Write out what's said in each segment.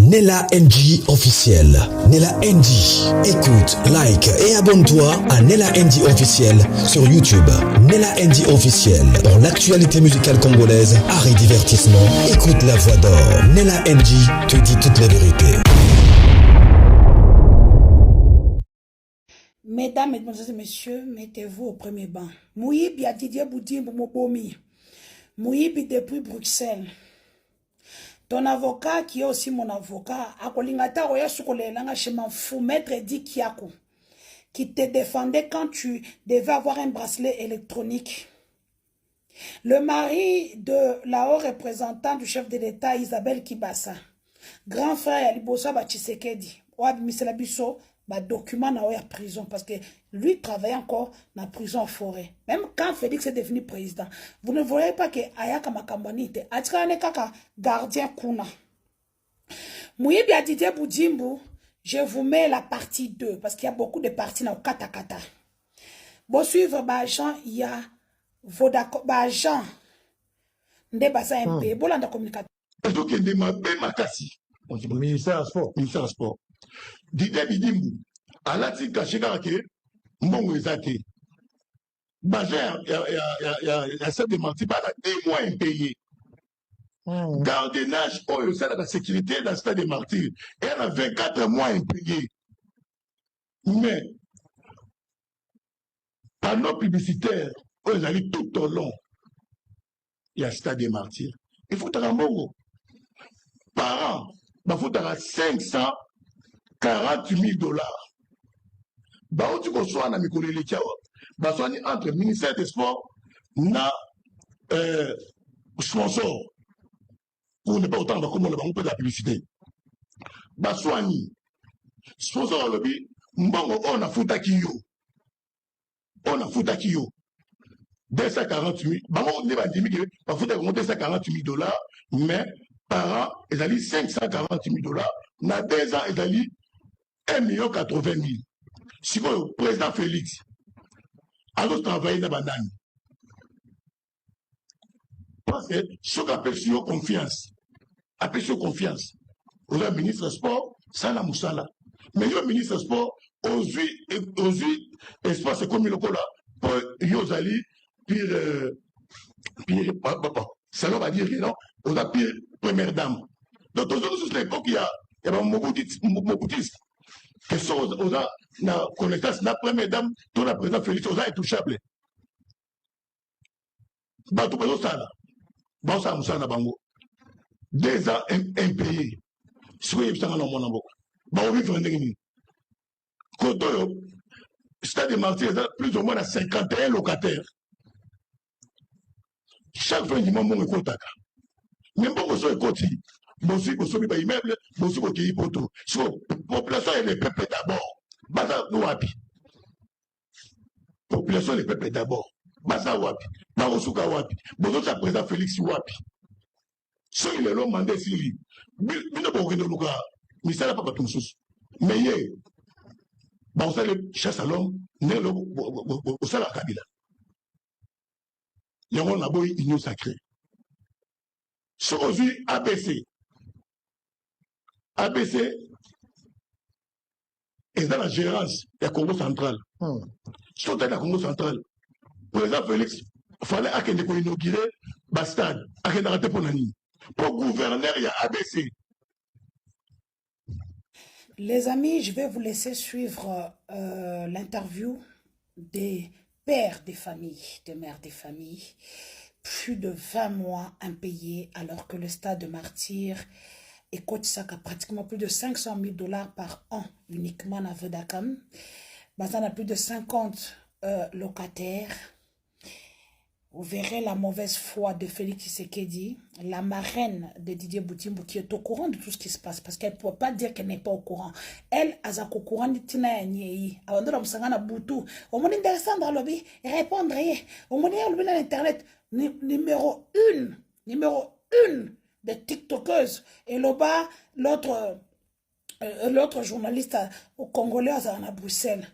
Nella NG officiel. Nella NG. Écoute, like et abonne-toi à Nella NG officiel sur YouTube. Nella NG officiel. Pour l'actualité musicale congolaise, art et divertissement, écoute la voix d'or. Nella NG te dit toute la vérité. Mesdames, Mesdemoiselles et Messieurs, mettez-vous au premier banc. Mouyibi a Didier Boudimbo Mobomi. Mouyibi depuis Bruxelles. Ton avocat, qui est aussi mon avocat, Akolingata Oya Sukolelanga chez m'en fou, maître Edi Kiako, qui te défendait quand tu devais avoir un bracelet électronique. Le mari de la haut représentant du chef de l'État, Isabelle Kibasa, grand frère Yalibosa Bachisekedi, Ouab Miselabiso, document na oya prison parce que lui travaille encore dans la prison forêt. Même quand Félix est devenu président, vous ne voyez pas que Ayaka Makambanite, Atikane Kaka gardien Kuna. Mouyibi a Didier Boudimbo, je vous mets la partie 2 parce qu'il y a beaucoup de parties dans le Katakata. Bon suivre Bajan, il y a Vodako Bajan. Ndebasa MP, Bolanda communicateur. Donc il m'a makasi. Ministère sport. Didier Bidimbu, à la tique caché que mon exaté. Bajan, il y a celle de Marty, il y a 2 mois impayés. Gardiennage, oh, c'est la sécurité dans le stade de Martyrs. Et elle a 24 mois impayés. Mais, panneaux publicitaires, oh, ils allaient tout au long. Il y a le stade de Martyrs. Il faut un mot. Par an, il faut $540 000. Bah, où tu reçois un Mikolo Lekiawa, bah, soit entre le ministère des Sports, na sponsor, pour ne pas autant de comment on peut la publicité. Bah, soit ni sponsor au lobby, mbongo on a fouta kiyo. 240 000. Bah, on ne va dire que bah, faut monter $240 000, mais par an, ils allaient $540 000. Dans 2 ans, ils allaient 1,80 million. Si le président Félix a travaillé dans la banane, parce que ce qu'on appelle sur confiance, au ministre sport, ça la moussala. Mais le ministre sport, aux espaces comme le cola, pour Yozali, pire, ça va dire que non, on a pire première dame. Donc, dans l'époque, il y a Mokoutis, que sont aux na connaissance, la première dame, dont la présidente Félix Oza est touchable. Bah, tout le monde, ça là. Bah, ça, Moussa Nabango. 2 ans impayés. Si vous avez un homme, bah, on vit faire un dégât. Quand Stade de Martyrs, plus ou moins à 51 locataires. Chaque fin du moment, on est content. Même si on est content, on est un immeuble, on est un poteau. La population et les peuples d'abord. Baza Wapi. Population et les peuples d'abord. Baza Wapi. Marosuka Wapi. Bozo sa président Félix Wapi. So il est l'homme mandé Siri. Bino Bogé de Luga. Mais ça n'a pas tout sous. Mais yé. On sait le chasse à l'homme. Né le au salaire Kabila. Il y a un aboy union sacré. Ce aujourd'hui ABC. ABC est dans la gérance du Congo central. Sur le Congo central, le président Félix, il fallait inaugurer le stade, pour gouverner, il y a ABC. Les amis, je vais vous laisser suivre l'interview des pères des familles, des mères des familles. Plus de 20 mois impayés, alors que le stade de Martyrs écoute ça a pratiquement plus de $500 000 par an uniquement à Vodacom. Ça a plus de 50 locataires. Vous verrez la mauvaise foi de Félix Tshisekedi, la marraine de Didier Boudimbo qui est au courant de tout ce qui se passe parce qu'elle ne peut pas dire qu'elle n'est pas au courant. Elle, elle est au courant de Tina Yanyei. Avant de l'observer Boutou, au monde intéressant dans le lobby, répondre, au monde dans l'internet, numéro 1 des TikTokeuses. Et là-bas, l'autre journaliste au Congolais à Bruxelles.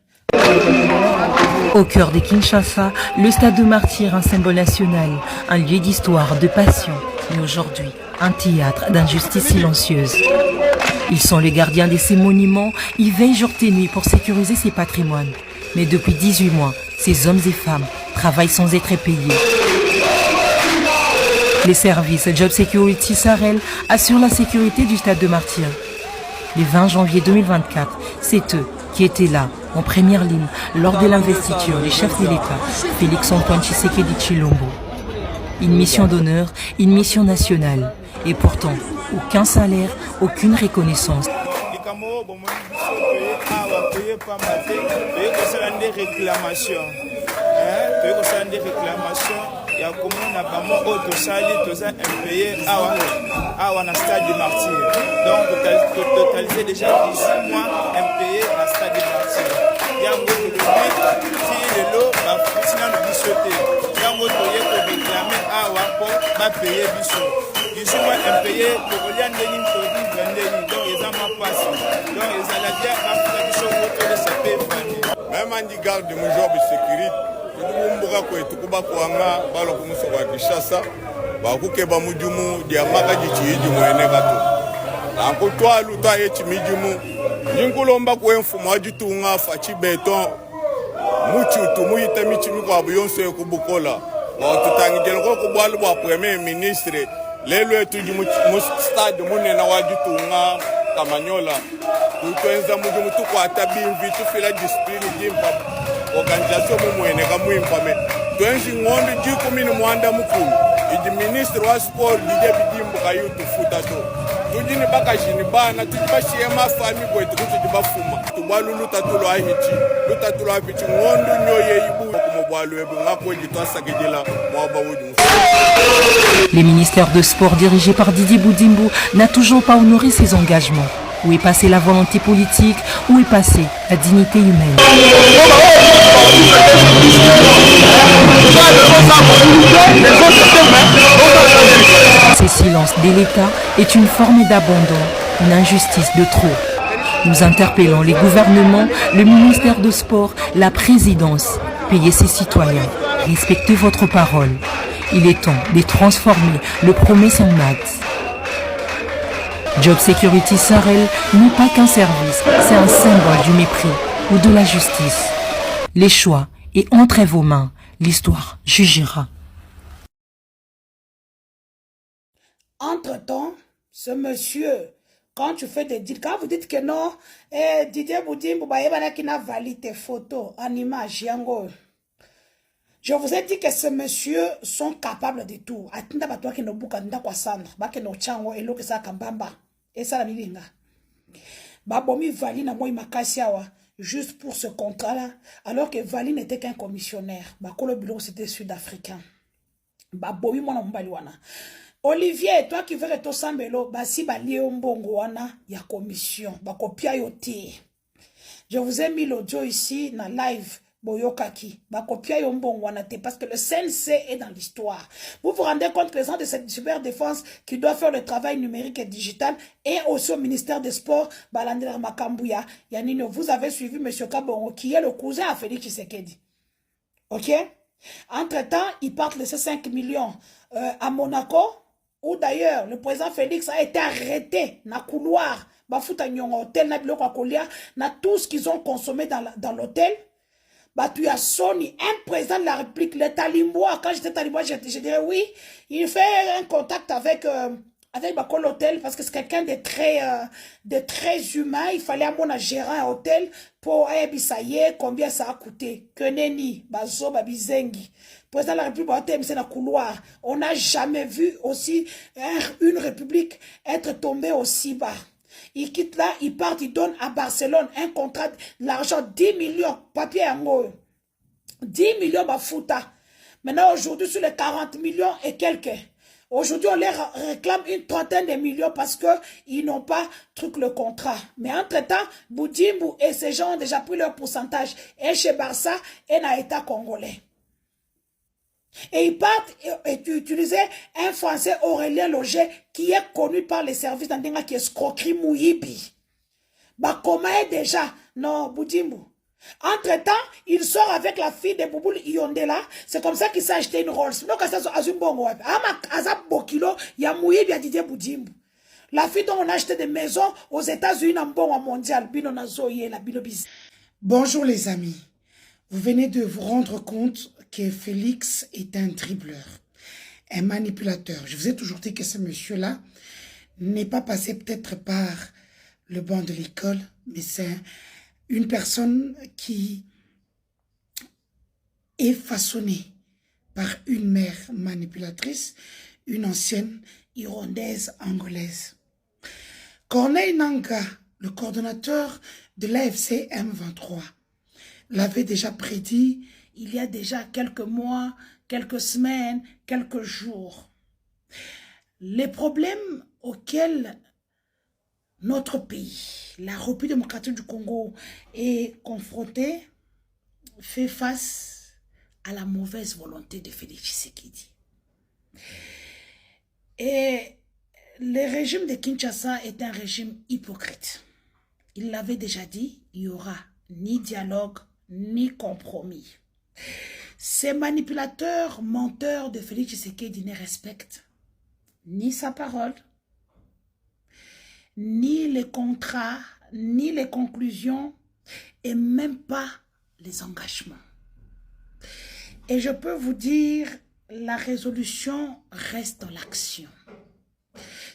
Au cœur de Kinshasa, le stade de Martyrs, un symbole national, un lieu d'histoire, de passion. mais aujourd'hui, un théâtre d'injustice silencieuse. Ils sont les gardiens de ces monuments, ils veillent jour et nuit pour sécuriser ces patrimoines. Mais depuis 18 mois, ces hommes et femmes travaillent sans être payés. Les services Job Security Sahel assurent la sécurité du stade de Martyrs. Le 20 janvier 2024, c'est eux qui étaient là, en première ligne, lors de l'investiture du chef de l'État, Félix-Antoine Tshisekedi Tshilombo. Une mission d'honneur, une mission nationale. Et pourtant, aucun salaire, aucune reconnaissance. Il y a comme on a vraiment auto-sali, impayé à un stade de martyr. Donc, totalisé déjà 18 mois impayé à stade de martyr. Il y a un gros de si le lot, sinon le bissoté. Il y a un gros de réclamer à payer bissot. 18 mois impayé, le Goliath Denis Todi Vendeni. Donc, ils ont pas passé. Donc, ils ont la guerre à faire bissot autour de sa paix. Même en garde de mon job de sécurité. Mumbuka kwetu kuba kuanga balo kumuso kwa Kishasa bakukeba mujumu dia makaji chiji mwene gato anko twalu twa yechi mijumu nyingulomba ku enfumo ajitunga fachi beton muchutu muyite michimi kwa buyonse kubukola ba tutangijelo ko kubwalu bwa premier ministre lelo etuji mu stade munena wajitunga Kamanyola kutwenza mujumu tukwata bimvi tufila discipline jimpa organisation mumwene kamwimpame twenzi ngondo jikumini mwanda mukulu idi ministre wa sport dije bidimbu kayutu futa to tujini bakashini bana tujibashiye mafami kwetu kuti tibafuma tubaluluta tulo ahichi luta tulo ahichi ngondo nyoye ibu kumobwalu ebu ngako jitwasakejela mwaba wudu. Le ministère de Sport dirigé par Didier Boudimbo n'a toujours pas honoré ses engagements. Où est passée la volonté politique? Où est passée la dignité humaine? Ce silence de l'État est une forme d'abandon, une injustice de trop. Nous interpellons les gouvernements, le ministère de Sport, la présidence. Payez ses citoyens, respectez votre parole. Il est temps de transformer le promesse en acte. Job Security Sahel n'est pas qu'un service, c'est un symbole du mépris ou de la justice. Les choix est entre vos mains, l'histoire jugera. Entre-temps, ce monsieur, quand tu fais des deals, quand vous dites que non, Didier Boudimbo, qui n'a validé tes photos en image, yango. Je vous ai dit que ces messieurs sont capables de tout. Atinda batwa ki no buka nda kwa sandra, ba ke no chango elo ke sa kambamba. Et ça la milinga. Ba bomi Vali na moi makasi awa juste pour ce contrat là, alors que Vali n'était qu'un commissionnaire. Ba ko le bureau c'était sud-africain. Ba bomi mona mbali wana. Olivier, toi qui veux reto sambelo, ba si ba lié mbongo wana ya commission, ba kopia yote. Je vous ai mis l'audio ici na live. Boyokaki, bakopia yombong wanate, parce que le CNC est dans l'histoire. Vous vous rendez compte que les gens de cette super défense qui doit faire le travail numérique et digital et aussi au ministère des Sports, Balandela Makambouya, Yanino, vous avez suivi M. Kabongo, qui est le cousin à Félix Tshisekedi. Ok? Entre-temps, ils partent laisser 5 millions à Monaco, où d'ailleurs le président Félix a été arrêté dans le couloir, Bafuta Nyongo Hôtel, na tout ce qu'ils ont consommé dans l'hôtel. Bah, tu as Sony, un président de la République, le Talimbois. Quand j'étais Talimbois, je dirais oui. Il fait un contact avec l'hôtel parce que c'est quelqu'un de très humain. Il fallait à mon gérer un hôtel pour sayer combien ça a coûté. Que neni, bazo, babizengi. Président de la République, hôtel, c'est dans le couloir. On n'a jamais vu aussi une République être tombée aussi bas. Il quitte là, il part, il donne à Barcelone un contrat, l'argent 10 millions, papier en haut. 10 millions bafuta. Maintenant, aujourd'hui, sur les 40 millions et quelques. Aujourd'hui, on les réclame une trentaine de millions parce qu'ils n'ont pas truc le contrat. Mais entre-temps, Boudimbo et ces gens ont déjà pris leur pourcentage. Et chez Barça, et dans l'État congolais. Et ils partent et tu utilisais un Français Aurélien Loger qui est connu par les services d'Andenga qui est escroquerie Mouyibi. Bah comment est déjà? Non, Boudimbo. Entre-temps, il sort avec la fille de Bouboul Yondela. C'est comme ça qu'il s'est acheté une Rolls. Donc, ça, c'est un bon web. Azab Bokilo, il y a mouillé bien Didier Boudimbo. La fille dont on a acheté des maisons aux États-Unis en bon mondial. Bonjour les amis. Vous venez de vous rendre compte que Félix est un dribbleur, un manipulateur. Je vous ai toujours dit que ce monsieur-là n'est pas passé peut-être par le banc de l'école, mais c'est une personne qui est façonnée par une mère manipulatrice, une ancienne Hirondaise angolaise. Corneille Nangaa, le coordonnateur de l'AFC M23, l'avait déjà prédit il y a déjà quelques mois, quelques semaines, quelques jours. Les problèmes auxquels notre pays, la République démocratique du Congo, est confronté fait face à la mauvaise volonté de Félix Tshisekedi. Et le régime de Kinshasa est un régime hypocrite. Il l'avait déjà dit, il n'y aura ni dialogue, ni compromis. Ces manipulateurs, menteurs de Félix Tshisekedi ne respectent ni sa parole, ni les contrats, ni les conclusions, et même pas les engagements. Et je peux vous dire, la résolution reste dans l'action.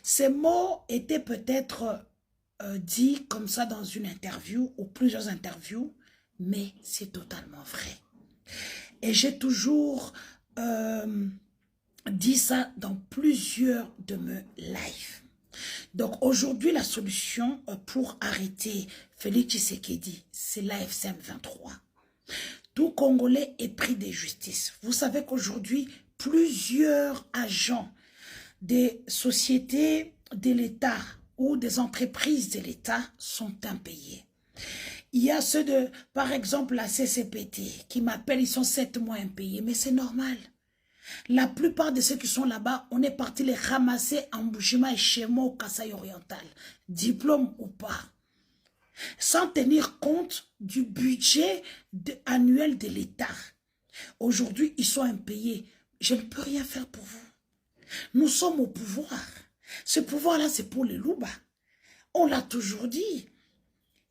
Ces mots étaient peut-être dits comme ça dans une interview ou plusieurs interviews, mais c'est totalement vrai. Et j'ai toujours dit ça dans plusieurs de mes lives. Donc aujourd'hui, la solution pour arrêter Félix Tshisekedi, c'est l'AFC M23. Tout Congolais est pris de justice. Vous savez qu'aujourd'hui, plusieurs agents des sociétés de l'État ou des entreprises de l'État sont impayés. Il y a ceux de, par exemple, la CCPT qui m'appellent, ils sont 7 mois impayés, mais c'est normal. La plupart de ceux qui sont là-bas, on est parti les ramasser en Mbushima et chez moi au Kasaï oriental, diplôme ou pas, sans tenir compte du budget annuel de l'État. Aujourd'hui, ils sont impayés. Je ne peux rien faire pour vous. Nous sommes au pouvoir. Ce pouvoir-là, c'est pour les loups. On l'a toujours dit.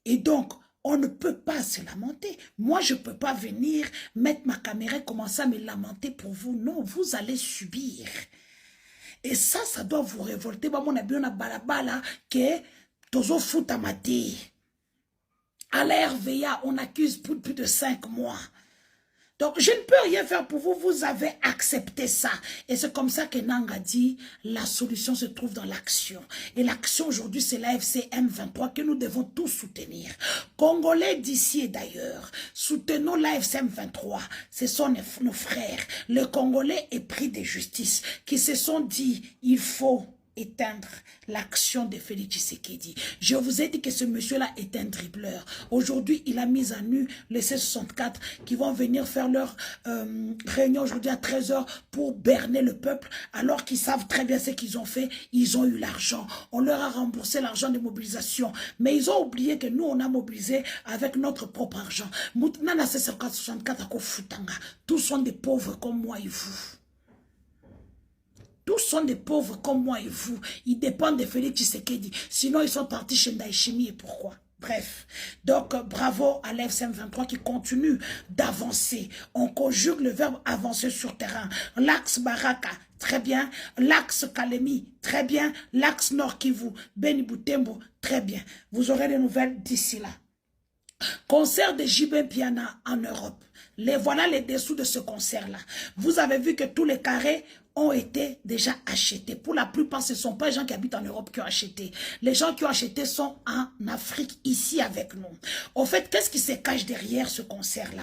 Et donc, on ne peut pas se lamenter. Moi, je ne peux pas venir mettre ma caméra et commencer à me lamenter pour vous. Non, vous allez subir. Et ça doit vous révolter. Mon abi, on a balabala que tozo fout à mater. À la RVA, on accuse pour plus de 5 mois. Donc, je ne peux rien faire pour vous. Vous avez accepté ça. Et c'est comme ça que Nangaa dit, la solution se trouve dans l'action. Et l'action aujourd'hui, c'est l'AFC M23 que nous devons tous soutenir. Congolais d'ici et d'ailleurs, soutenons l'AFC M23. Ce sont nos frères. Le Congolais est pris de justice, qui se sont dit, il faut éteindre l'action de Félix Tshisekedi. Je vous ai dit que ce monsieur-là est un dribbleur. Aujourd'hui, il a mis à nu les C64 qui vont venir faire leur réunion aujourd'hui à 13 h pour berner le peuple, alors qu'ils savent très bien ce qu'ils ont fait. Ils ont eu l'argent. On leur a remboursé l'argent de mobilisation. Mais ils ont oublié que nous, on a mobilisé avec notre propre argent. Nana C64 à Kofutanga. Tous sont des pauvres comme moi et vous. Tous sont des pauvres comme moi et vous. Ils dépendent de Félix Tshisekedi. Sinon, ils sont partis chez Ndaïchimi. Et pourquoi? Bref. Donc, bravo à l'AFC M23 qui continue d'avancer. On conjugue le verbe avancer sur terrain. L'axe Baraka, très bien. L'axe Kalemi, très bien. L'axe Nord Kivu, Beni Butembo, très bien. Vous aurez des nouvelles d'ici là. Concert de JB Piana en Europe. Voilà les dessous de ce concert-là. Vous avez vu que tous les carrés ont été déjà achetés. Pour la plupart, ce ne sont pas les gens qui habitent en Europe qui ont acheté. Les gens qui ont acheté sont en Afrique, ici avec nous. Au fait, qu'est-ce qui se cache derrière ce concert-là?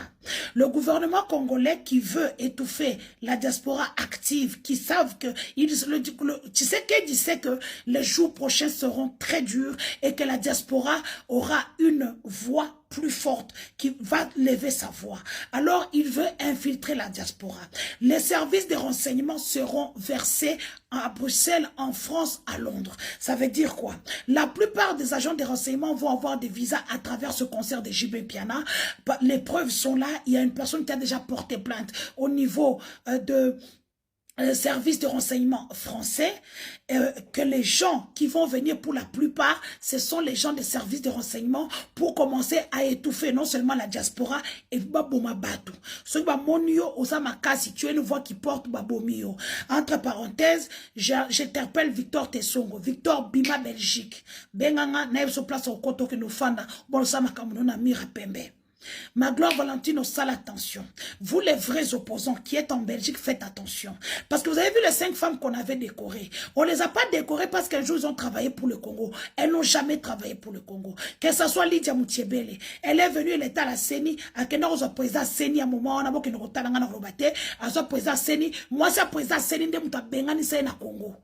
Le gouvernement congolais qui veut étouffer la diaspora active, qui savent que Tshisekedi disait que les jours prochains seront très durs et que la diaspora aura une voix plus forte, qui va lever sa voix. Alors, il veut infiltrer la diaspora. Les services de renseignement seront versés à Bruxelles, en France, à Londres. Ça veut dire quoi? La plupart des agents de renseignement vont avoir des visas à travers ce concert de JB Piana. Les preuves sont là. Il y a une personne qui a déjà porté plainte au niveau de service de renseignement français, que les gens qui vont venir pour la plupart, ce sont les gens des services de renseignement pour commencer à étouffer non seulement la diaspora et baboma batu. Ce qui va monio osama si tu es une voix qui porte babomio. Entre parenthèses, j'interpelle Victor Tessongo, Victor Bima Belgique. Benganga na so place au koto que nous fanda bon sama kamunona mira pembe. Magloire Valentine, sale attention. Vous les vrais opposants qui êtes en Belgique, faites attention. Parce que vous avez vu les 5 femmes qu'on avait décorées. On ne les a pas décorées parce qu'un jour ils ont travaillé pour le Congo. Elles n'ont jamais travaillé pour le Congo. Que ce soit Lydia Moutiebele. Elle est venue, elle était à la CENI. À quel moment président CENI à un moment, on a beaucoup de retard dans la robate. À ce président CENI, moi c'est président CENI de Moutabengani, c'est na Congo.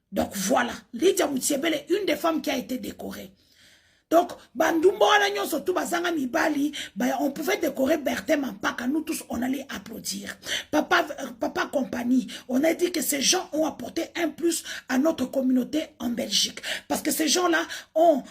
Donc voilà. Lydia Moutiebele, une des femmes qui a été décorée. Donc, on pouvait décorer Berthe Mampaka, nous tous, on allait applaudir. Papa Compagnie, on a dit que ces gens ont apporté un plus à notre communauté en Belgique. Parce que ces gens-là ont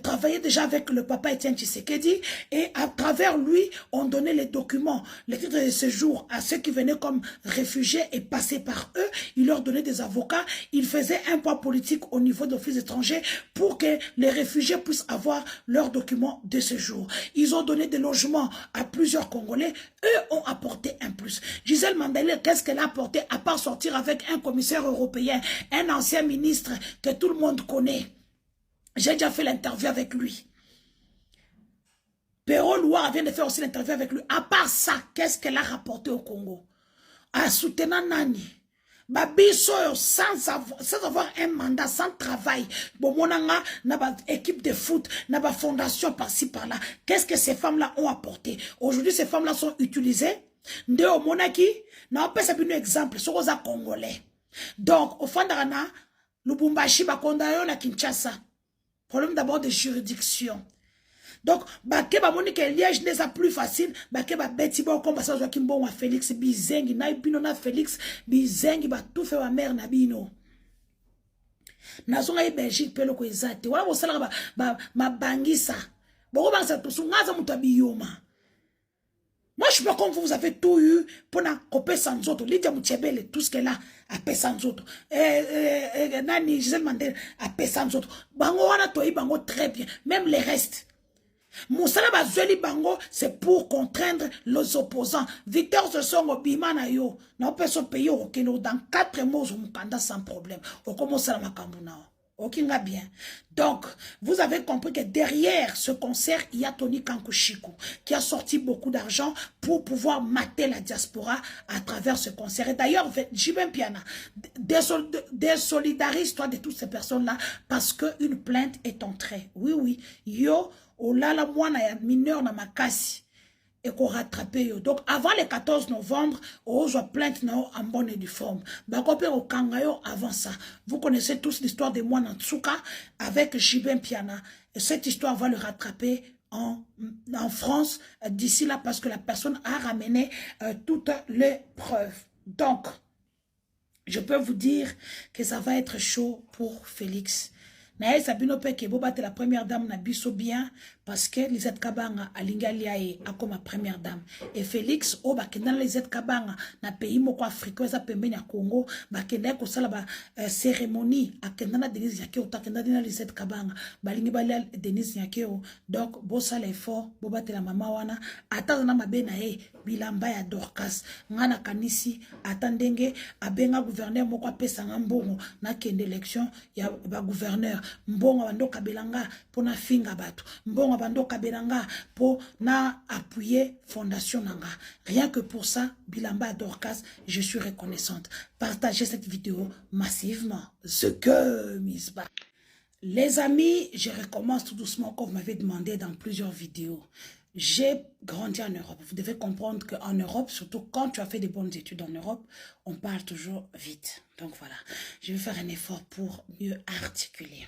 travaillé déjà avec le papa Etienne Tshisekedi et à travers lui, on donnait les documents, les titres de séjour à ceux qui venaient comme réfugiés et passaient par eux. Ils leur donnaient des avocats. Ils faisaient un poids politique au niveau de l'office étranger pour que les réfugiés puissent avoir leurs documents de séjour. Ils ont donné des logements à plusieurs Congolais. Eux ont apporté un plus. Gisèle Mandela, qu'est-ce qu'elle a apporté à part sortir avec un commissaire européen, un ancien ministre que tout le monde connaît? J'ai déjà fait l'interview avec lui. Perrault Loire vient de faire aussi l'interview avec lui. À part ça, qu'est-ce qu'elle a rapporté au Congo? À soutenir Nani. Babiso sans avoir un mandat, sans travail, bomonanga n'a pas équipe de foot, n'a pas fondation par-ci par-là. Qu'est-ce que ces femmes-là ont apporté? Aujourd'hui, ces femmes-là sont utilisées. Ndeo monaki, n'a pas un exemple, sur aux Congolais. Donc, au Fandarana, Lubumbashi, Bakondayo, la Kinshasa. Problème d'abord de juridiction. Donc, baké ba moni que Liège n'est pas plus facile, baké ba beti ba comme ça Joachim bon à Félix Bizengi na bino na Félix Bizengi ba tout fait wa mère na bino. Na zonga e Belgique pelo ko ezate. Wala bo sala ba bangisa. Boko bangisa to sungaza mutabiyoma. Moi, je suis pas comme vous avez tout eu pour na copé sans autres. Lydia Moutiebele, tout ce qu'elle a paix sans autres. Nani Gisèle Mandela a paix sans autres. Bango wana toi bango très bien. Même les restes. Moussala Bazoueli Bango, c'est pour contraindre les opposants. Victor Sessongo Bimana yo, n'a pas son pays au Keno dans 4 mots au Mukanda sans problème. Au commence à la Makambuna. Ok, bien. Donc, vous avez compris que derrière ce concert, il y a Tony Kankushiku qui a sorti beaucoup d'argent pour pouvoir mater la diaspora à travers ce concert. Et d'ailleurs, Jibin Piana, désolidarise-toi de toutes ces personnes-là parce qu'une plainte est entrée. Oui, oui. Yo, oh là là, moi, na mineur na makasi. Et qu'on rattrape. Donc, avant le 14 novembre, on a plainte en bonne et due forme. Au Kangayo, avant ça. Vous connaissez tous l'histoire de moi Nantsuka avec Jibin Piana. Et cette histoire va le rattraper en France d'ici là parce que la personne a ramené toutes les preuves. Donc, je peux vous dire que ça va être chaud pour Félix. Nae Sabino Peke Bobate la première dame na biso bien parce que Lisette Kabanga a Lingaliae a comme première dame. Et Félix o bakenda Lisette Kabanga na pays moko africain za pembeni ya Congo bakenda ko sala ba cérémonie a kenda na Denise Nyakeo ta kenda na Lisette Kabanga balingi bala Denise Nyakeo. Donc bo sala effort Bobate la mama wana ata na mabena bilamba ya Dorcas ngana kanisi atandenge abenga gouverneur moko apesa ngambongo na kende élection ya ba gouverneur mbongo bandoka belanga pour na finga bato mbongo bandoka belanga pour na appuyer fondation nanga. Rien que pour ça bilamba Dorcas, je suis reconnaissante. Partagez cette vidéo massivement. Ce que Miss Ba. Les amis, je recommence tout doucement comme vous m'avez demandé dans plusieurs vidéos. J'ai grandi en Europe. Vous devez comprendre qu'en Europe, surtout quand tu as fait des bonnes études en Europe, on parle toujours vite. Donc voilà, je vais faire un effort pour mieux articuler.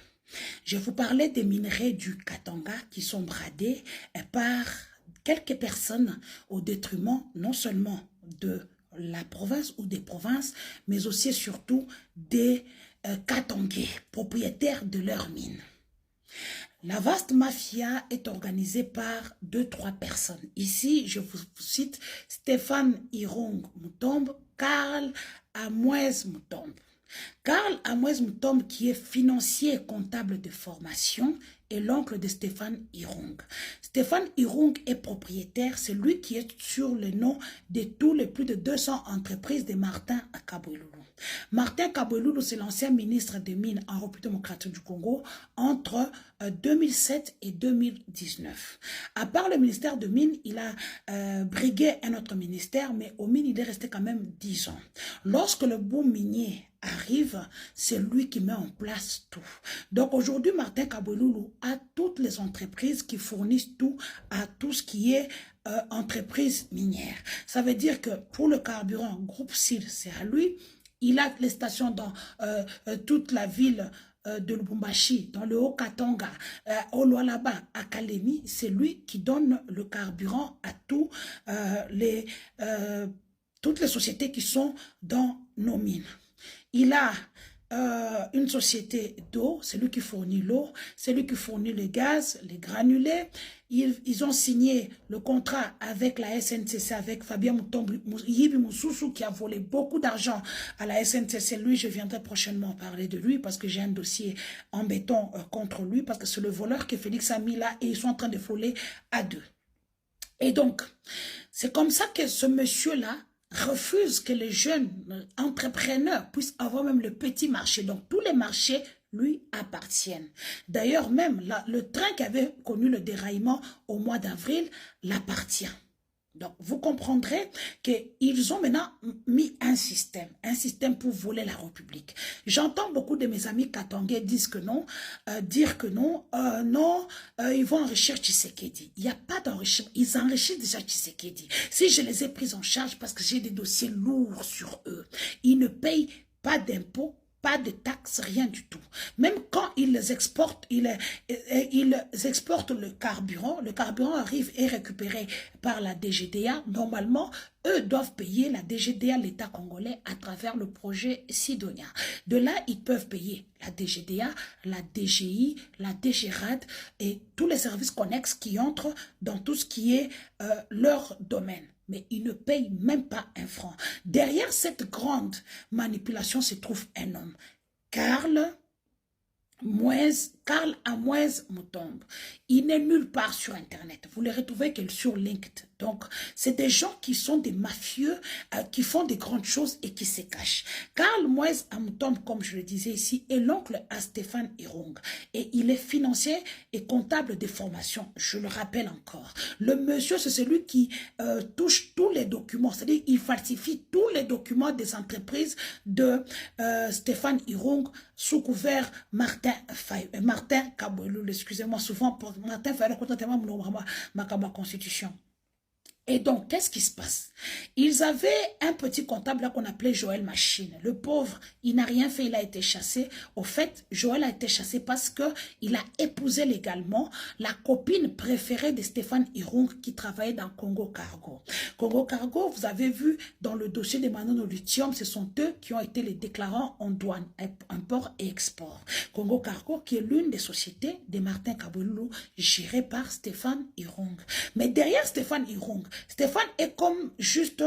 Je vous parlais des minerais du Katanga qui sont bradés par quelques personnes au détriment non seulement de la province ou des provinces, mais aussi et surtout des Katangais, propriétaires de leurs mines. La vaste mafia est organisée par 2-3 personnes. Ici, je vous cite Stéphane Irong Mutombe, Karl Amouez Mutombe. Karl Amouez Mutombe, qui est financier et comptable de formation, est l'oncle de Stéphane Irong. Stéphane Irong est propriétaire, c'est lui qui est sur le nom de tous les plus de 200 entreprises de Martin Kabweloulou. Martin Kabweloulou, c'est l'ancien ministre des Mines en République démocratique du Congo entre 2007 et 2019. À part le ministère de Mines, il a brigué un autre ministère, mais au Mines, il est resté quand même 10 ans. Lorsque le boom minier arrive, c'est lui qui met en place tout. Donc aujourd'hui, Martin Kabweloulou a toutes les entreprises qui fournissent tout à tout ce qui est entreprise minière. Ça veut dire que pour le carburant, Groupe SIL, c'est à lui. Il a les stations dans toute la ville de Lubumbashi, dans le Haut-Katanga, au Lualaba, à Kalemi. C'est lui qui donne le carburant à toutes les sociétés qui sont dans nos mines. Il a une société d'eau, c'est lui qui fournit l'eau, c'est lui qui fournit le gaz, les granulés. Ils ont signé le contrat avec la SNCC, avec Fabien Yibi Moussoussou qui a volé beaucoup d'argent à la SNCC. Lui, je viendrai prochainement parler de lui parce que j'ai un dossier embêtant contre lui, parce que c'est le voleur que Félix a mis là et ils sont en train de voler à deux. Et donc, c'est comme ça que ce monsieur-là refuse que les jeunes entrepreneurs puissent avoir même le petit marché. Donc, tous les marchés lui appartiennent. D'ailleurs, même le train qui avait connu le déraillement au mois d'avril l'appartient. Donc, vous comprendrez qu'ils ont maintenant mis un système pour voler la République. J'entends beaucoup de mes amis katangais dire que non, ils vont enrichir Tshisekedi. Il n'y a pas d'enrichissement, ils enrichissent déjà Tshisekedi. Si je les ai pris en charge parce que j'ai des dossiers lourds sur eux, ils ne payent pas d'impôts, pas de taxes, rien du tout. Même quand ils exportent, ils exportent le carburant arrive et est récupéré par la DGDA. Normalement, eux doivent payer la DGDA, l'État congolais, à travers le projet Sidonia. De là, ils peuvent payer la DGDA, la DGI, la DGRAD et tous les services connexes qui entrent dans tout ce qui est leur domaine. Mais ils ne payent même pas un franc. Derrière cette grande manipulation se trouve un homme, Karl Amouez Mutombe. Il n'est nulle part sur Internet. Vous le retrouvez que sur LinkedIn. Donc, c'est des gens qui sont des mafieux, qui font des grandes choses et qui se cachent. Karl Amouez Mutombe, comme je le disais ici, est l'oncle à Stéphane Irong. Et il est financier et comptable de formation. Je le rappelle encore. Le monsieur, c'est celui qui touche tous les documents. C'est-à-dire, il falsifie tous les documents des entreprises de Stéphane Irong sous couvert Martin Kabweloulou. Excusez-moi, souvent, pour Martin Fayou, ma constitution. Et donc, qu'est-ce qui se passe? Ils avaient un petit comptable là qu'on appelait Joël Machine. Le pauvre, il n'a rien fait, il a été chassé. Au fait, Joël a été chassé parce qu'il a épousé légalement la copine préférée de Stéphane Irong qui travaillait dans Congo Cargo. Congo Cargo, vous avez vu dans le dossier des Manono Lithium, ce sont eux qui ont été les déclarants en douane, import et export. Congo Cargo qui est l'une des sociétés de Martin Kabweloulou gérée par Stéphane Irong. Mais derrière Stéphane Irong, Stéphane est comme juste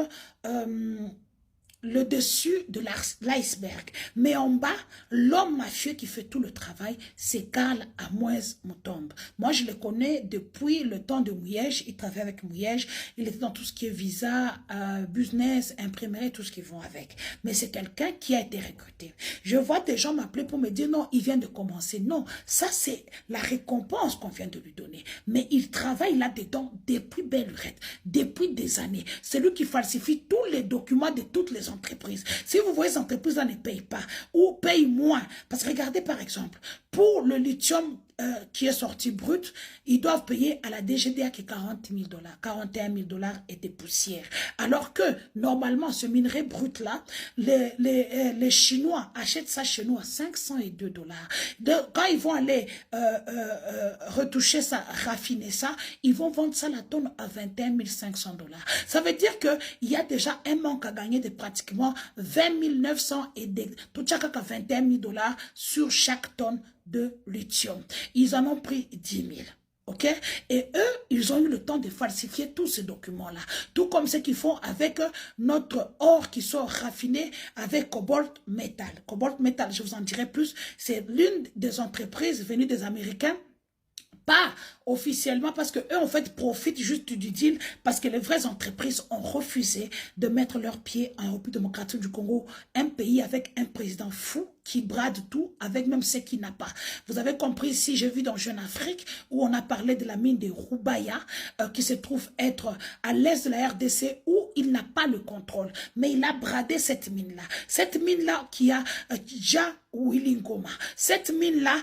le dessus de l'iceberg. Mais en bas, l'homme mafieux qui fait tout le travail, c'est Karl Amouez Mutombe. Moi, je le connais depuis le temps de Mouyège. Il travaille avec Mouyège. Il était dans tout ce qui est visa, business, imprimerie, tout ce qui vont avec. Mais c'est quelqu'un qui a été recruté. Je vois des gens m'appeler pour me dire non, il vient de commencer. Non, ça c'est la récompense qu'on vient de lui donner. Mais il travaille là-dedans depuis belle lurette, depuis des années. C'est lui qui falsifie tous les documents de toutes les entreprises. Si vous voyez, ces entreprises-là ne payent pas ou payent moins. Parce que regardez par exemple, pour le lithium qui est sorti brut, ils doivent payer à la DGDA que 40 000 $, 41 000 $ et des poussières. Alors que, normalement, ce minerai brut-là, les Chinois achètent ça chez nous à 502 $. Quand ils vont aller retoucher ça, raffiner ça, ils vont vendre ça la tonne à 21 500 $. Ça veut dire qu'il y a déjà un manque à gagner de pratiquement 20 900 et tout chaque 21 000 $ sur chaque tonne de lithium. Ils en ont pris 10 000. OK? Et eux, ils ont eu le temps de falsifier tous ces documents-là. Tout comme ce qu'ils font avec notre or qui sort raffiné avec Cobalt Metal. Cobalt Metal, je vous en dirai plus, c'est l'une des entreprises venues des Américains. Pas officiellement parce que eux en fait profitent juste du deal parce que les vraies entreprises ont refusé de mettre leurs pieds en République démocratique du Congo, un pays avec un président fou qui brade tout avec même ce qu'il n'a pas. Vous avez compris ici, j'ai vu dans Jeune Afrique où on a parlé de la mine de Roubaya qui se trouve être à l'est de la RDC où il n'a pas le contrôle. Mais il a bradé cette mine-là. Cette mine-là qui a déjà Willingoma. Cette mine-là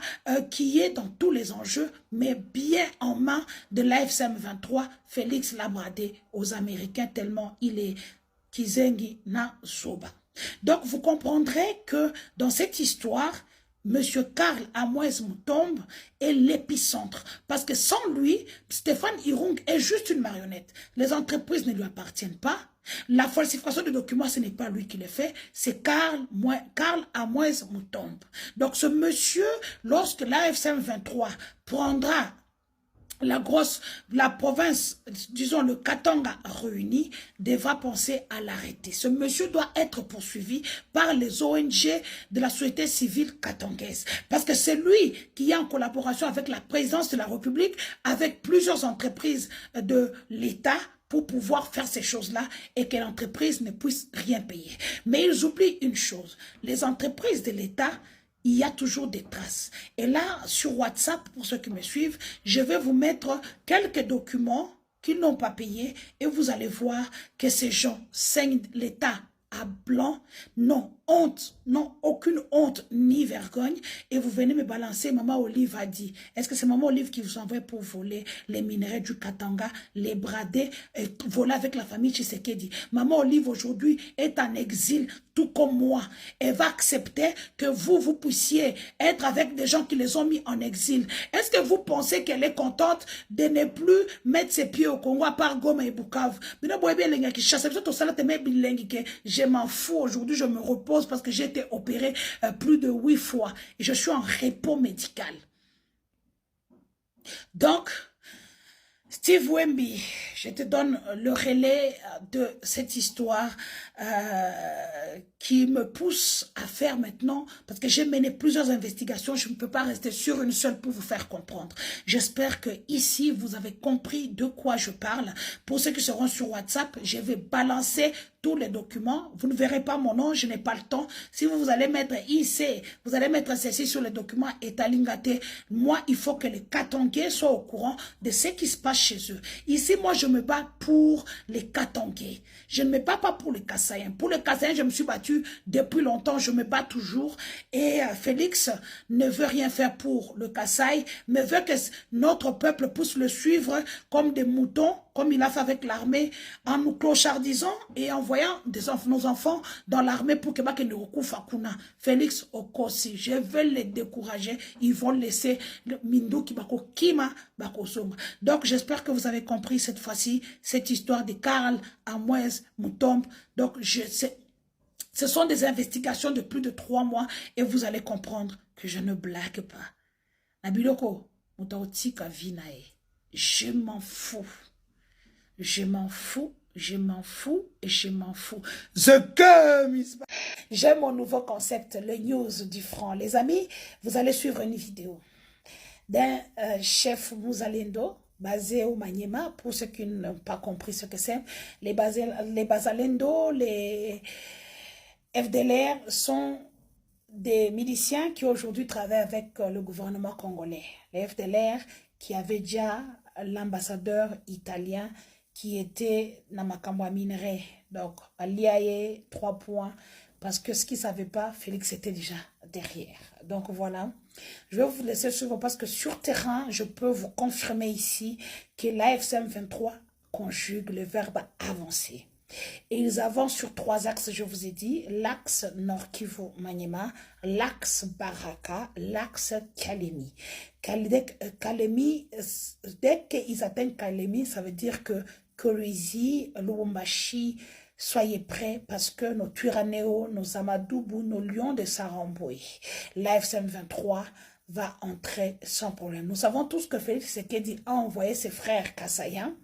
qui est dans tous les enjeux, mais bien en main de l'AFCM 23, Félix l'a bradé aux Américains tellement il est Kizengi na Soba. Donc vous comprendrez que dans cette histoire, Monsieur Karl Amoez Mutombe est l'épicentre. Parce que sans lui, Stéphane Irung est juste une marionnette. Les entreprises ne lui appartiennent pas. La falsification de documents, ce n'est pas lui qui le fait, c'est Karl Amoez Mutombe. Donc ce monsieur, lorsque l'AFCM 23 prendra la province, disons le Katanga réuni, devra penser à l'arrêter. Ce monsieur doit être poursuivi par les ONG de la société civile katangaise. Parce que c'est lui qui est en collaboration avec la présidence de la République, avec plusieurs entreprises de l'État, pour pouvoir faire ces choses-là et que l'entreprise ne puisse rien payer. Mais ils oublient une chose, les entreprises de l'État, il y a toujours des traces. Et là, sur WhatsApp, pour ceux qui me suivent, je vais vous mettre quelques documents qu'ils n'ont pas payés et vous allez voir que ces gens saignent l'État à blanc, non honte, non aucune honte ni vergogne, et vous venez me balancer. Maman Olive a dit, est-ce que c'est Maman Olive qui vous envoie pour voler les minerais du Katanga, les brader, et voler avec la famille Tshisekedi? Maman Olive aujourd'hui est en exil, tout comme moi. Elle va accepter que vous puissiez être avec des gens qui les ont mis en exil. Est-ce que vous pensez qu'elle est contente de ne plus mettre ses pieds au Congo à part Goma et Bukavu? Je m'en fous, aujourd'hui je me repose parce que j'ai été opéré plus de 8 fois et je suis en repos médical. Donc, Steve Wemby, je te donne le relais de cette histoire qui me pousse à faire maintenant, parce que j'ai mené plusieurs investigations, je ne peux pas rester sur une seule pour vous faire comprendre. J'espère que ici, vous avez compris de quoi je parle. Pour ceux qui seront sur WhatsApp, je vais balancer tous les documents. Vous ne verrez pas mon nom, je n'ai pas le temps. Si vous allez mettre IC, vous allez mettre ceci sur les documents Etalingate. Moi, il faut que les Katangais soient au courant de ce qui se passe chez eux. Ici, moi, je me bats pour les Katangais. Je ne me bats pas pour les Kassaïens. Pour les Kassaïens, je me suis battu depuis longtemps, je me bats toujours. Et Félix ne veut rien faire pour le Kasaï, mais veut que notre peuple puisse le suivre comme des moutons, comme il a fait avec l'armée, en nous clochardisant et en voyant nos enfants dans l'armée pour que nous Fakuna. Félix Okosi, je veux les décourager, ils vont laisser le Mindou qui bako Kima bako Songa. Donc j'espère que vous avez compris cette fois-ci cette histoire de Karl Amoez Mutombe. Donc ce sont des investigations de plus de 3 mois et vous allez comprendre que je ne blague pas. Nabiloko, Mutaotika Vinae, je m'en fous. Je m'en fous, je m'en fous et je m'en fous. J'ai mon nouveau concept, le news du franc. Les amis, vous allez suivre une vidéo d'un chef Muzalendo basé au Maniema. Pour ceux qui n'ont pas compris ce que c'est, les Bazalendo, les FDLR sont des miliciens qui aujourd'hui travaillent avec le gouvernement congolais. Les FDLR qui avaient déjà l'ambassadeur italien qui était Namakamwa Minerai. Donc, Aliaye, 3 points, Parce que ce qu'ils ne savaient pas, Félix était déjà derrière. Donc voilà, je vais vous laisser suivre parce que sur terrain, je peux vous confirmer ici que l'AFC M23 conjugue le verbe avancer. Et ils avancent sur 3 axes, je vous ai dit, l'axe Nord Kivu-Maniema, l'axe Baraka, l'axe Kalemi. Kalemi, dès qu'ils atteignent Kalemi, ça veut dire que Kolwezi, Lubumbashi, soyez prêts parce que nos Twiranéo, nos Amadoubou, nos Lions de Saramboué, l'AFC M23 va entrer sans problème. Nous savons tous que Félix Tshisekedi a envoyé ses frères Kassaïens,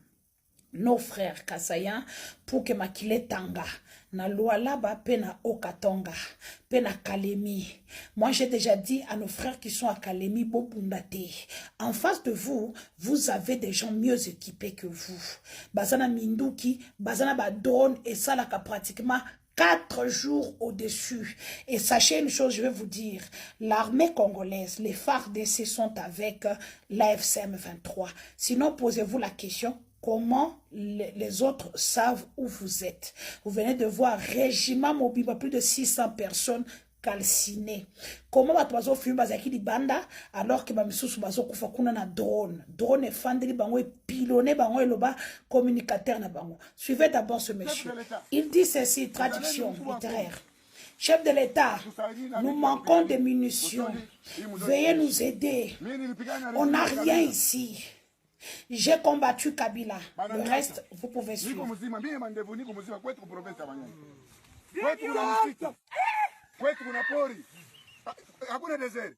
nos frères Kassaïens, pour que Makile Tanga, na Lualaba, pena Okatonga, pena Kalemi. Moi, j'ai déjà dit à nos frères qui sont à Kalemi, Bobundate, en face de vous, vous avez des gens mieux équipés que vous. Bazana Minduki, Bazana Badon, et ça, là, pratiquement 4 jours au-dessus. Et sachez une chose, je vais vous dire, l'armée congolaise, les FARDC sont avec l'AFC M23. Sinon, posez-vous la question, comment les autres savent où vous êtes? Vous venez de voir régiment mobile, plus de 600 personnes calcinées. Comment va film bazaki di banda alors que bamisusu bazo kufa kuna na drone et fandeli bango et pilonné bango et loba communicateur na bango. Suivez d'abord ce monsieur. Il dit ceci, traduction littéraire. Chef de l'État, nous manquons de munitions. Veuillez nous aider. On n'a rien ici. J'ai combattu Kabila. Le reste, vous pouvez suivre. Kwetu kuna pori. Hakuna desert.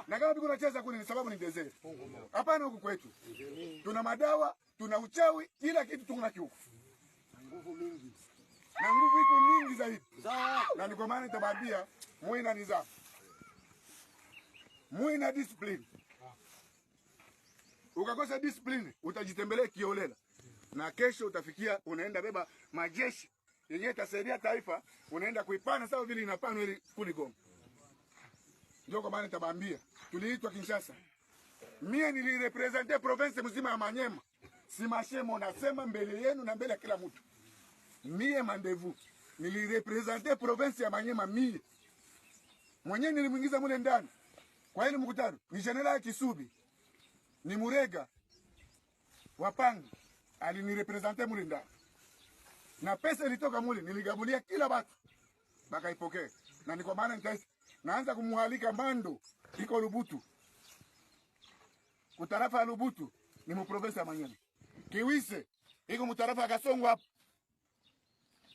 Na kama biko nacheza kuni ni sababu ni desert. Hapana huku kwetu. Tuna madawa, tuna uchawi, kila kitu tuna kiuko. Nguvu mingi. Na nguvu iko mingi zaidi. Na ndio maana nitabambia muwe na nidhamu. Muwe na discipline. Ukakosa discipline, utajitembelea kiolela. Na kesho utafikia unaenda beba majeshi yenye itasaidia taifa, unaenda kuipana sawa vile inapanwa ili kuligoma. Ndio kwa maana nitabambia, tuliitwa Kinshasa. Mie nilirepresente province mzima ya Manyema. Si mashemo nasema mbele yenu na mbele ya kila mtu. Mie mandevu, nilirepresente province ya Manyema mie. Mwenyewe nilimuingiza mule ndani. Kwa ile mkutano, ni General Kisubi, ni Murega, Wapanga, alinirepresente mule ndani. Na pesa ilitoka mule, niligabulia kila batu, bakaipokea. Na ni kwa maana naanza kumuhalika Mando, iko Lubutu. Kutarafa ya Lubutu, ni muprovensi ya Manyema. Kiwise, iko mutarafa ya Kasongo hapo,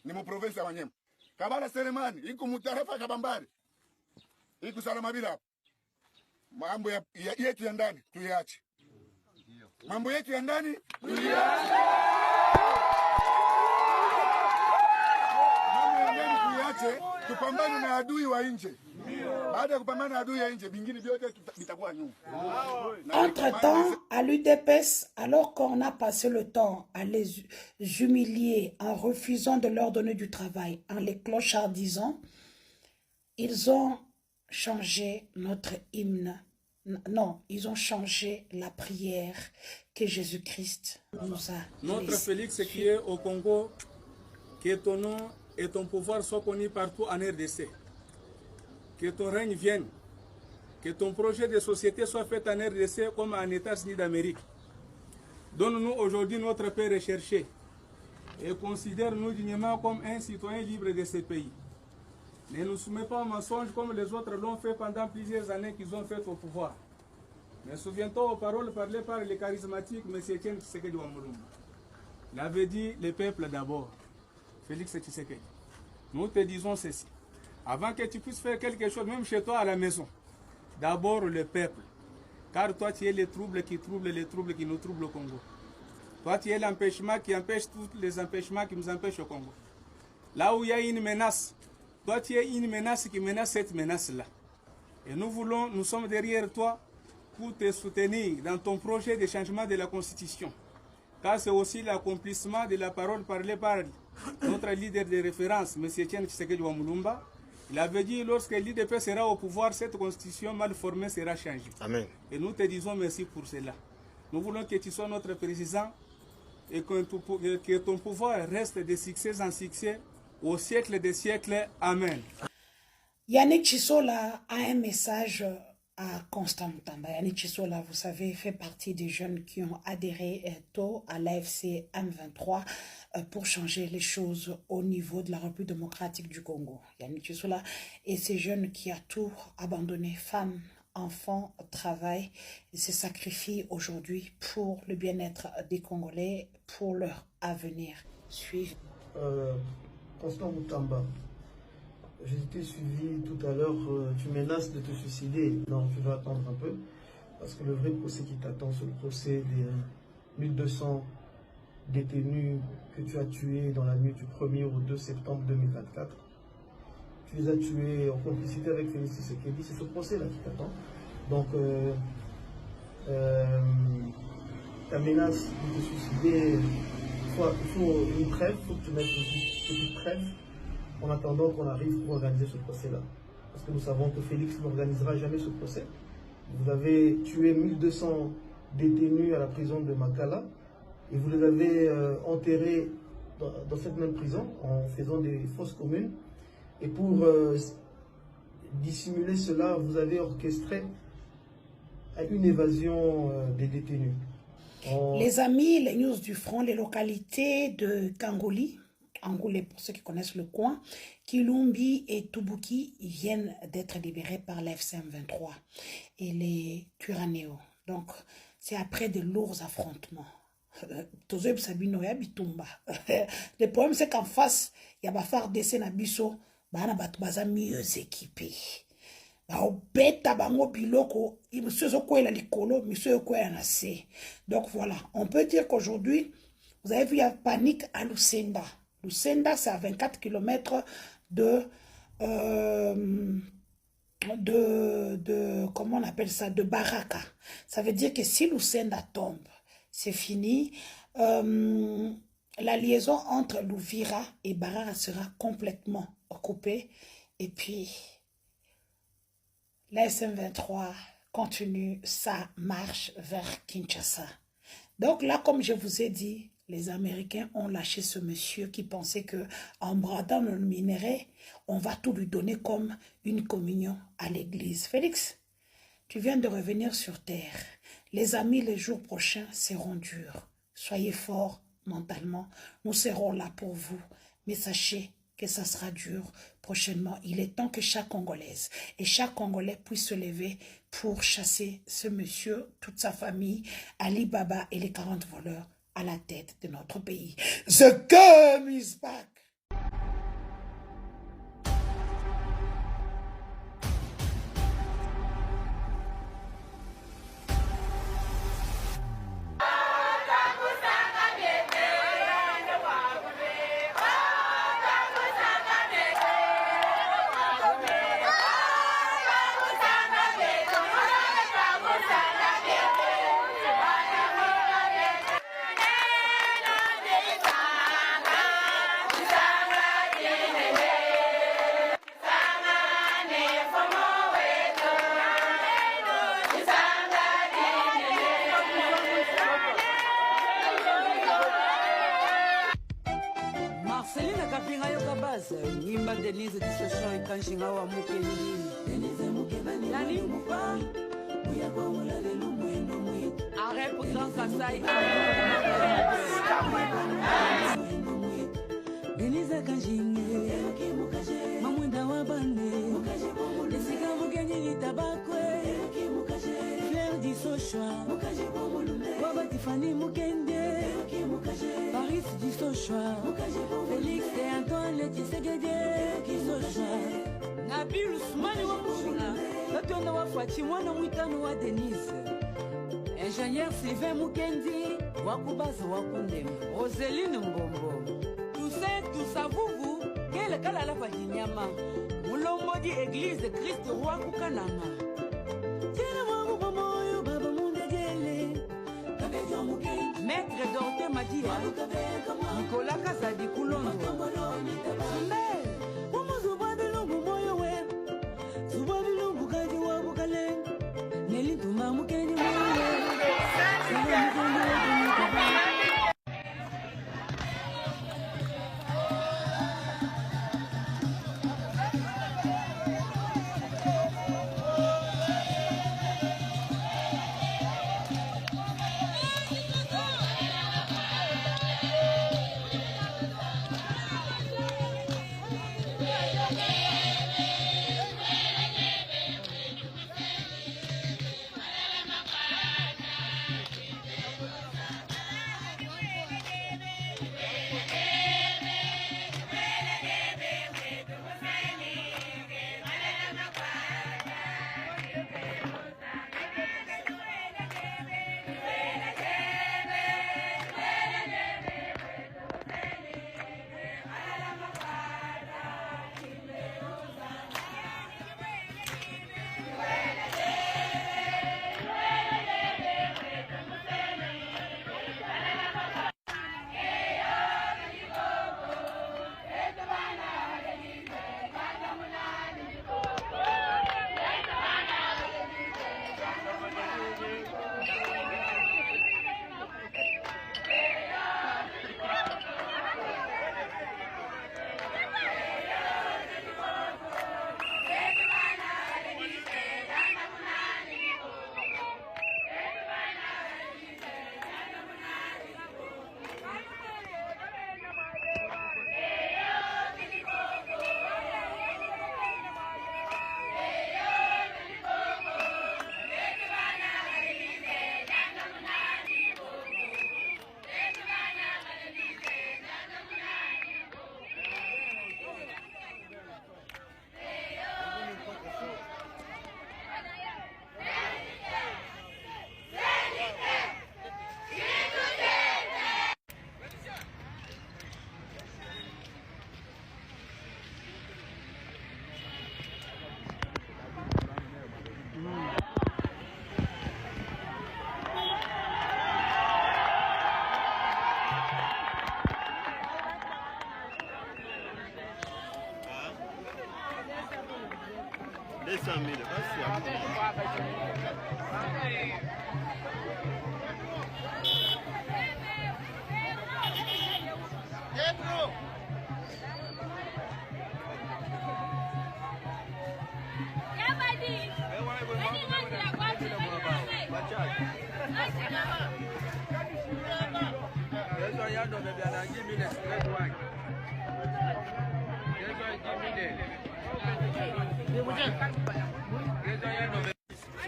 ni muprovensi ya Manyema. Kabala Selemani, iko mutarafa ya Kabambari, iko Salamabila hapo. Mambo yetu ya ndani, tuyache. Mambo yetu ya ndani, tuyache. Tupambane na adui wa nje. Baada ya kupambana na adui ya nje, bingine vyote vitakuwa nyuma. Entre-temps, à l'UDPS, alors qu'on a passé le temps à les humilier en refusant de leur donner du travail, en les clochardisant, ils ont changé notre hymne. Non, ils ont changé la prière que Jésus-Christ nous a Notre laissée. Félix qui est au Congo, que ton nom et ton pouvoir soient connus partout en RDC. Que ton règne vienne. Que ton projet de société soit fait en RDC comme en États-Unis d'Amérique. Donne-nous aujourd'hui notre paix recherchée et considère-nous dignement comme un citoyen libre de ce pays. Ne nous soumets pas au mensonge comme les autres l'ont fait pendant plusieurs années qu'ils ont fait au pouvoir. Mais souviens-toi aux paroles parlées par les charismatiques M. Etienne Tshisekedi Wamulumba. Il avait dit le peuple d'abord. Félix Tshisekedi. Nous te disons ceci. Avant que tu puisses faire quelque chose, même chez toi à la maison, d'abord le peuple. Car toi, tu es le trouble qui nous trouble au Congo. Toi, tu es l'empêchement qui empêche tous les empêchements qui nous empêchent au Congo. Là où il y a une menace, toi, tu es une menace qui menace cette menace-là. Et nous sommes derrière toi pour te soutenir dans ton projet de changement de la Constitution. Car c'est aussi l'accomplissement de la parole parlée par notre leader de référence, M. Etienne Tshisekedi Wamulumba. Il avait dit, lorsque l'IDP sera au pouvoir, cette constitution mal formée sera changée. Amen. Et nous te disons merci pour cela. Nous voulons que tu sois notre président et que ton pouvoir reste de succès en succès au siècle des siècles. Amen. Yannick Chisola a un message à Constant Mutamba. Yannick Chisola, vous savez, fait partie des jeunes qui ont adhéré tôt à l'AFC M23 pour changer les choses au niveau de la République démocratique du Congo. Yannick Chisola est ces jeunes qui a tout abandonné, femmes, enfants, travail, et se sacrifie aujourd'hui pour le bien-être des Congolais, pour leur avenir. Suivez. Constant Mutamba, je t'ai suivi tout à l'heure, tu menaces de te suicider. Non, tu vas attendre un peu, parce que le vrai procès qui t'attend, c'est le procès des 1200 détenus que tu as tués dans la nuit du 1er au 2 septembre 2024. Tu les as tués en complicité avec Félix Tshisekedi, c'est ce procès-là qui t'attend. Donc, ta menace de te suicider, il faut une trêve, il faut que tu mettes une petite trêve en attendant qu'on arrive pour organiser ce procès-là. Parce que nous savons que Félix n'organisera jamais ce procès. Vous avez tué 1200 détenus à la prison de Makala et vous les avez enterrés dans cette même prison en faisant des fosses communes. Et pour dissimuler cela, vous avez orchestré une évasion des détenus. Les amis, les news du front, les localités de Kangoli, Angoulé pour ceux qui connaissent le coin, Kilumbi et Tubuki viennent d'être libérés par l'FCM 23 et les Turanéo. Donc, c'est après de lourds affrontements. Le problème, c'est qu'en face, il y a Bafar Dessé Nabiso, Bana Batbaza mieux équipés. Donc voilà, on peut dire qu'aujourd'hui, vous avez vu, il y a panique à Lucenda. Lucenda, c'est à 24 km comment on appelle ça, de Baraka. Ça veut dire que si Lucenda tombe, c'est fini. La liaison entre Louvira et Baraka sera complètement coupée. Et puis, la SM23 continue sa marche vers Kinshasa. Donc là, comme je vous ai dit, les Américains ont lâché ce monsieur qui pensait qu'en bradant le minerai, on va tout lui donner comme une communion à l'église. Félix, tu viens de revenir sur terre. Les amis, les jours prochains seront durs. Soyez forts mentalement. Nous serons là pour vous. Mais sachez que ça sera dur prochainement. Il est temps que chaque Congolaise et chaque Congolais puisse se lever pour chasser ce monsieur, toute sa famille, Ali Baba et les 40 voleurs à la tête de notre pays. The game is back. Nimba Denise Disosho Kanshinga wa Mukendi Denise Mukebani Nani Arrête pour Jean Kassai Denise Kanshinga Mamwenda wa Bande Desika Mukenyi Tabakwe Claire Disosho Baba Tiffany Mukende Paris Disosho Félix et Antoine Tshisekedi Disosho Nabil Ousmane wa Mouchina Latondo wa Fachi mwana mwitano wa Denise Ingénieur Sylvain Mukendi Wakubazo Wakundema Roseline Mbombo Tout ça vous Quel kala la Fajinyama Mulomodi Église de Christ Roi Kukanama Tina Mwamu Pamoyo Baba Mundegele Maître Dorté Madia Nicolas Kazadi Koulondo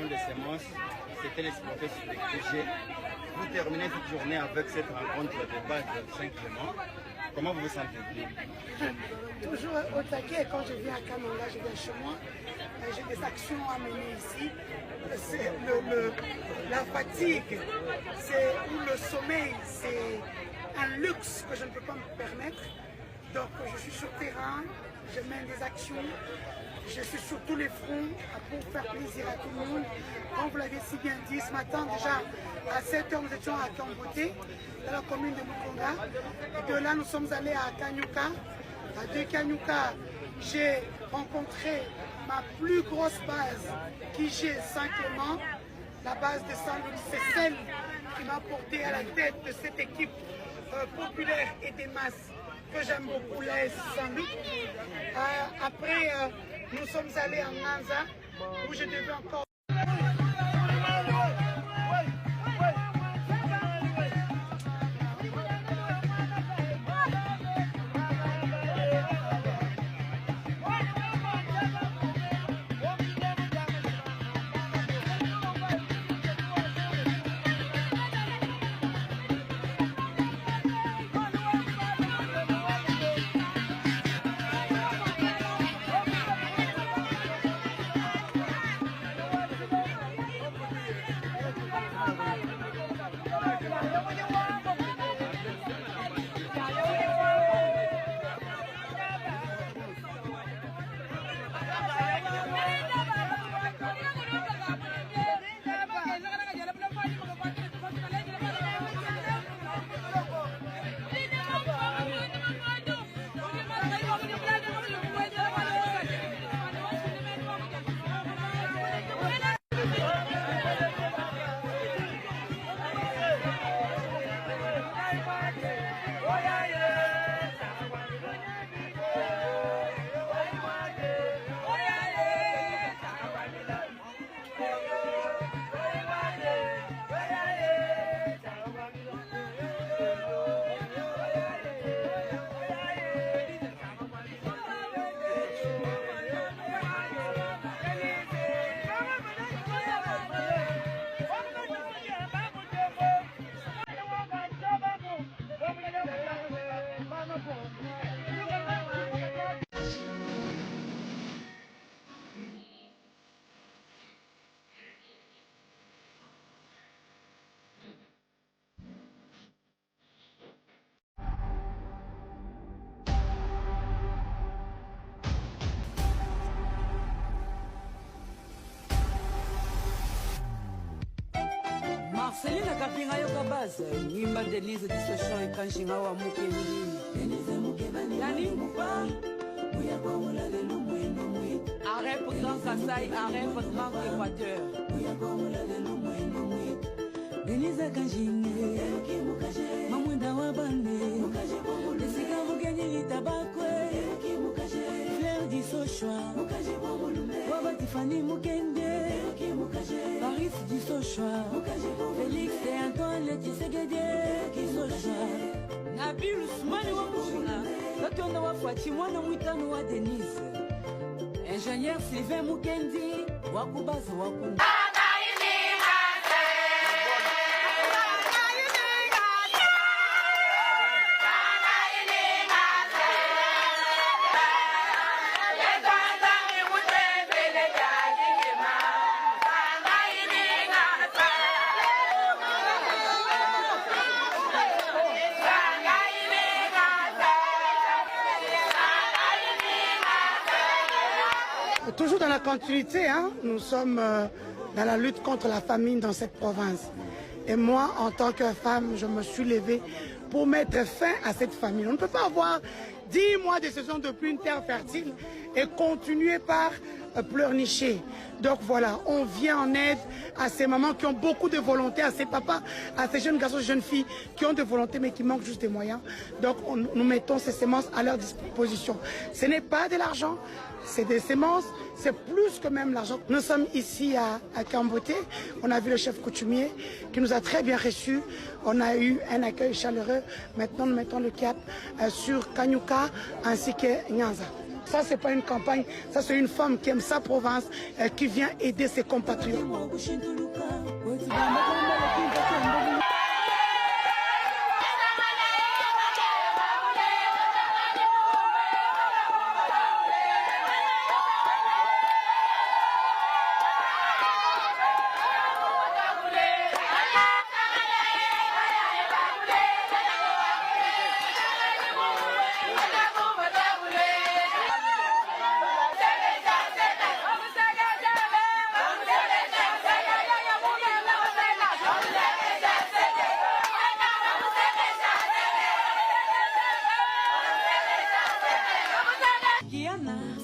Des semences, c'était l'exploitation sur les projets. Vous terminez cette journée avec cette rencontre de base de Saint-Clément. Comment vous vous sentez? Toujours au taquet, quand je viens à Kananga, je viens chez moi. J'ai des actions à mener ici. C'est la fatigue, ou le sommeil, c'est un luxe que je ne peux pas me permettre. Donc je suis sur le terrain, je mène des actions. Je suis sur tous les fronts pour faire plaisir à tout le monde. Comme vous l'avez si bien dit, ce matin déjà à 7h nous étions à Kamboté, dans la commune de Mukonga. Et de là nous sommes allés à Kanyuka. De Kanyuka, j'ai rencontré ma plus grosse base qui j'ai Saint-Clément. La base de Saint-Luc, c'est celle qui m'a porté à la tête de cette équipe populaire et des masses que j'aime beaucoup, l'AS Saint-Luc. Après, nous sommes allés à Nganza où je devais encore... Marcelina kapinga yoka base nyimba Denise disosho ikanshinga wa mukeni Denise mukebani yani arrêt pour Grand Kassai, arrêt pour Grand Équateur. Denise kanjinge mamwenda wa bande desika mukenyi litabakwe Fleur disoshwa wabatifani mukende Paris disoshwa Félix et Antoine Tshisekedi disoshwa Nabil Ousmane wa Mouchuna Katonda wa Fati mwana mwitano wa Denise Ingénieur Sylvain Mukendi wakubaza wakunda Toujours dans la continuité, hein, nous sommes dans la lutte contre la famine dans cette province. Et moi, en tant que femme, je me suis levée pour mettre fin à cette famine. On ne peut pas avoir 10 mois de saison de pluie, une terre fertile, et continuer par pleurnicher. Donc voilà, on vient en aide à ces mamans qui ont beaucoup de volonté, à ces papas, à ces jeunes garçons, jeunes filles qui ont de volonté mais qui manquent juste des moyens. Donc nous mettons ces semences à leur disposition. Ce n'est pas de l'argent, c'est des semences, c'est plus que même l'argent. Nous sommes ici à Kamboté, on a vu le chef coutumier qui nous a très bien reçus. On a eu un accueil chaleureux. Maintenant, nous mettons le cap sur Kanyuka ainsi que Nyanza. Ça, c'est pas une campagne, ça c'est une femme qui aime sa province, qui vient aider ses compatriotes.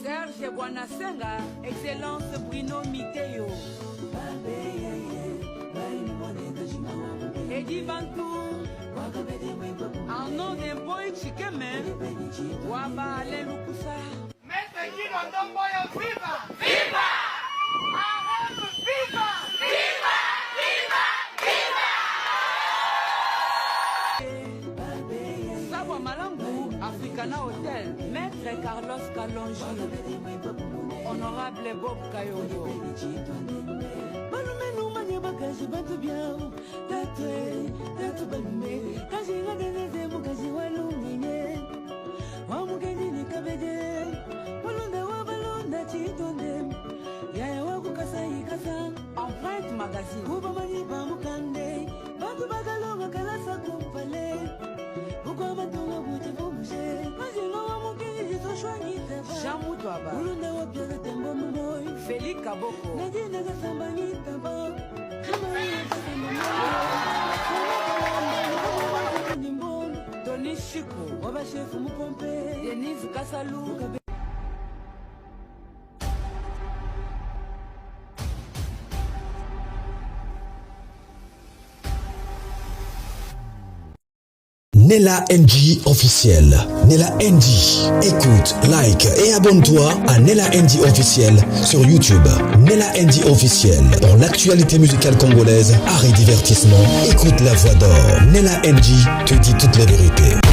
Serge Bwanasenga, Excellence Bruno Miteo, Eddie Vantour, Arnaud Demboy Chikeme, Waba Alain Lukusa. Maître Guy Londomboyo, viva! Viva! Arrête, viva! Viva! Viva! Viva! Sawa Malangu, Africana Hotel, Maître Carlos Kalonji, Honorable Bob Kayoyo. Balumenu manye bakaji batu biao, tatu balume, kaji ngadeze mukaji walumine, wamukeni ni kabede, balunda wa balunda chitonde, yaya waku kasai kasa. Empreinte magazine, kuba mani bamukande, batu bagalonga kalasa kumpale, ukwa matunga bute bumuje, majino wamukeni jiso shwangi teba. Jamu Twaba, ulunda wa biara tembo mboy, Félix Kaboko, nadina gasambani taba, Tony Chico, Waba Chef Mupompe, Denise Kassalou. Nella NG officiel. Nella NG. Écoute, like et abonne-toi à Nella NG officiel sur YouTube. Nella NG officiel. Pour l'actualité musicale congolaise, art et divertissement, écoute la voix d'or. Nella NG te dit toutes les vérités.